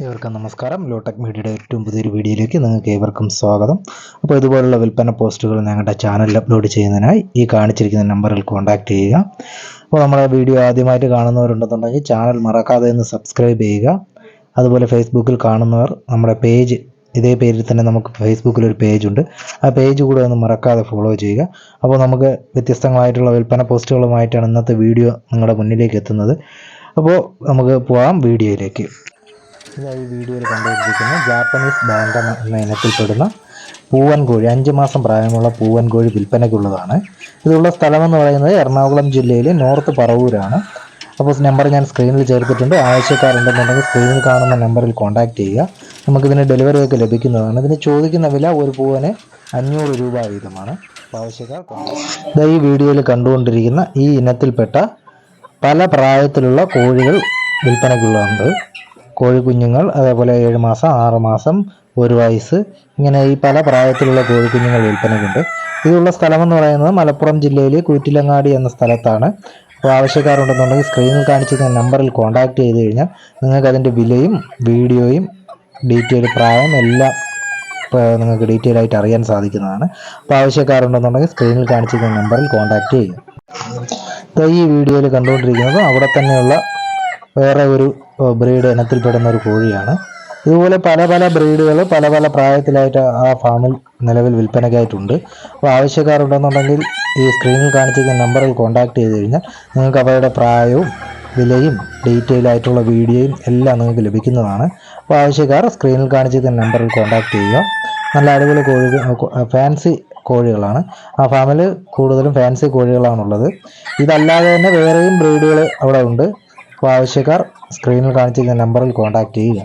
ഏവർക്കും നമസ്കാരം. ലോടെക് മീഡിയയുടെ ഏറ്റവും പുതിയൊരു വീഡിയോയിലേക്ക് നിങ്ങൾക്ക് ഏവർക്കും സ്വാഗതം. അപ്പോൾ ഇതുപോലുള്ള വിൽപ്പന പോസ്റ്റുകൾ ഞങ്ങളുടെ ചാനലിൽ അപ്ലോഡ് ചെയ്യുന്നതിനായി ഈ കാണിച്ചിരിക്കുന്ന നമ്പറിൽ കോൺടാക്റ്റ് ചെയ്യുക. അപ്പോൾ നമ്മുടെ വീഡിയോ ആദ്യമായിട്ട് കാണുന്നവരുണ്ടെന്നുണ്ടെങ്കിൽ ചാനൽ മറക്കാതെ ഒന്ന് സബ്സ്ക്രൈബ് ചെയ്യുക. അതുപോലെ ഫേസ്ബുക്കിൽ കാണുന്നവർ നമ്മുടെ പേജ്, ഇതേ പേരിൽ തന്നെ നമുക്ക് ഫേസ്ബുക്കിലൊരു പേജുണ്ട്, ആ പേജ് കൂടെ ഒന്ന് മറക്കാതെ ഫോളോ ചെയ്യുക. അപ്പോൾ നമുക്ക് വ്യത്യസ്തങ്ങളായിട്ടുള്ള വിൽപ്പന പോസ്റ്റുകളുമായിട്ടാണ് ഇന്നത്തെ വീഡിയോ നിങ്ങളുടെ മുന്നിലേക്ക് എത്തുന്നത്. അപ്പോൾ നമുക്ക് പോകാം വീഡിയോയിലേക്ക്. ഇതായി വീഡിയോയിൽ കണ്ടുകൊണ്ടിരിക്കുന്ന ജാപ്പനീസ് ബാൻഡം എന്ന ഇനത്തിൽപ്പെടുന്ന പൂവൻ കോഴി, 5 മാസം പ്രായമുള്ള പൂവൻ കോഴി വിൽപ്പനയ്ക്കുള്ളതാണ്. ഇതുള്ള സ്ഥലമെന്ന് പറയുന്നത് എറണാകുളം ജില്ലയിലെ നോർത്ത് പറവൂരാണ്. അപ്പോൾ നമ്പർ ഞാൻ സ്ക്രീനിൽ ചേർത്തിട്ടുണ്ട്. ആവശ്യക്കാരുണ്ടെന്നുണ്ടെങ്കിൽ സ്ക്രീനിൽ കാണുന്ന നമ്പറിൽ കോൺടാക്റ്റ് ചെയ്യുക. നമുക്കിതിന് ഡെലിവറിയൊക്കെ ലഭിക്കുന്നതാണ്. ഇതിന് ചോദിക്കുന്ന വില ഒരു പൂവന് 500 രൂപ വീതമാണ്. ആവശ്യക്കാർ ഈ വീഡിയോയിൽ കണ്ടുകൊണ്ടിരിക്കുന്ന ഈ ഇനത്തിൽപ്പെട്ട പല പ്രായത്തിലുള്ള കോഴികൾ വിൽപ്പനയ്ക്കുള്ളതുണ്ട്. കോഴിക്കുഞ്ഞുങ്ങൾ, അതേപോലെ 7 മാസം, 6 മാസം, 1 വയസ്സ്, ഇങ്ങനെ ഈ പല പ്രായത്തിലുള്ള കോഴിക്കുഞ്ഞുങ്ങൾ വിൽപ്പനയ്ക്കുണ്ട്. ഇതുള്ള സ്ഥലമെന്ന് പറയുന്നത് മലപ്പുറം ജില്ലയിലെ കൂറ്റിലങ്ങാടി എന്ന സ്ഥലത്താണ്. അപ്പോൾ ആവശ്യക്കാരുണ്ടെന്നുണ്ടെങ്കിൽ സ്ക്രീനിൽ കാണിച്ചിരിക്കുന്ന നമ്പറിൽ കോൺടാക്റ്റ് ചെയ്ത് കഴിഞ്ഞാൽ നിങ്ങൾക്ക് അതിൻ്റെ വിലയും വീഡിയോയും ഡീറ്റെയിൽ, പ്രായം എല്ലാം നിങ്ങൾക്ക് ഡീറ്റെയിൽ ആയിട്ട് അറിയാൻ സാധിക്കുന്നതാണ്. അപ്പോൾ ആവശ്യക്കാരുണ്ടെന്നുണ്ടെങ്കിൽ സ്ക്രീനിൽ കാണിച്ചിരിക്കുന്ന നമ്പറിൽ കോൺടാക്റ്റ് ചെയ്യുക. ഈ വീഡിയോയിൽ കണ്ടുകൊണ്ടിരിക്കുന്നത് അവിടെ തന്നെയുള്ള വേറെ ഒരു ബ്രീഡ് ഇനത്തിൽപ്പെടുന്ന ഒരു കോഴിയാണ്. ഇതുപോലെ പല പല ബ്രീഡുകൾ പല പല പ്രായത്തിലായിട്ട് ആ ഫാമിൽ നിലവിൽ വിൽപ്പനയ്ക്കായിട്ടുണ്ട്. അപ്പോൾ ആവശ്യക്കാരുണ്ടെന്നുണ്ടെങ്കിൽ ഈ സ്ക്രീനിൽ കാണിച്ചിരിക്കുന്ന നമ്പറിൽ കോൺടാക്റ്റ് ചെയ്ത് കഴിഞ്ഞാൽ നിങ്ങൾക്ക് അവയുടെ പ്രായവും വിലയും ഡീറ്റെയിൽ ആയിട്ടുള്ള വീഡിയോയും എല്ലാം നിങ്ങൾക്ക് ലഭിക്കുന്നതാണ്. അപ്പോൾ ആവശ്യക്കാർ സ്ക്രീനിൽ കാണിച്ചിരിക്കുന്ന നമ്പറിൽ കോൺടാക്റ്റ് ചെയ്യുക. നല്ല അടിപൊളി കോഴികൾ, ഫാൻസി കോഴികളാണ്. ആ ഫാമിൽ കൂടുതലും ഫാൻസി കോഴികളാണുള്ളത്. ഇതല്ലാതെ തന്നെ വേറെയും ബ്രീഡുകൾ അവിടെ ഉണ്ട്. അപ്പോൾ ആവശ്യക്കാർ സ്ക്രീനിൽ കാണിച്ചിരിക്കുന്ന നമ്പറിൽ കോൺടാക്റ്റ് ചെയ്യുക.